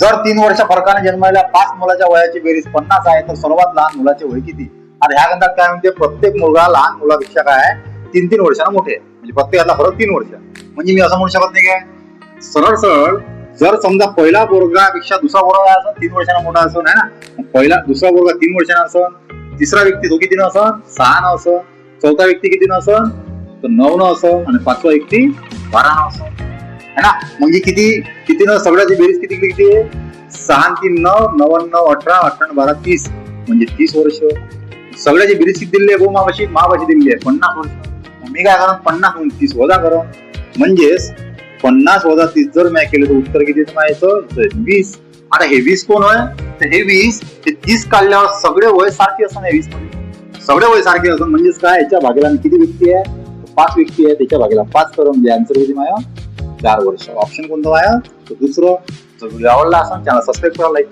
जर 3 वर्ष फरकाने जन्मलेल्या 5 मुलाच्या वयाची बेरीज 50 आहे तर सर्वात लहान मुलाचे वय किती? आता ह्या गणितात काय म्हणते, प्रत्येक मुलगा लहान मुलापेक्षा काय आहे 3-3 वर्षांना मोठे आहे, म्हणजे प्रत्येकाला फरक 3 वर्ष. म्हणजे मी असं म्हणू शकत नाही काय सरळ सरळ, जर समजा पहिला पोरगापेक्षा दुसरा पोरगा असेल 3 वर्षांना मोठा असेल है ना, पहिला दुसरा पोरगा 3 वर्षांना असेल, तिसरा व्यक्ती तो किती न असेल 6 न असेल, चौथा व्यक्ती किती न असेल तर 9 न असेल आणि पाचवा व्यक्ती 12 न असेल है ना. म्हणजे किती न सगळ्याची बेरीज किती आहे 6 3 9 9 9 18 18 12 30 म्हणजे 30 वर्ष. सगळ्याची बेरीज किती दिली आहे मापाशी दिलेली आहे 50 वर्ष. मी काय करा 50 30 वजा करा, म्हणजेच 50 वजा 30 जर मी केलं तर उत्तर किती माहिती 20. आता हे 20 कोण होय, तर हे 20 ते 30 काढल्यावर सगळे वय सारखे असं नाही, 20 मध्ये सगळे वय सारखे असं म्हणजेच काय याच्या भागेला किती व्यक्ती आहे 5 व्यक्ती आहे, त्याच्या भागेला 5 करून म्हणजे आन्सर किती माया 4 वर्ष. ऑप्शन कोणतं आहे तर दुसरं. जर व्हिडिओ आवडला असेल चॅनल सबस्क्राईब करा, लाईक करा.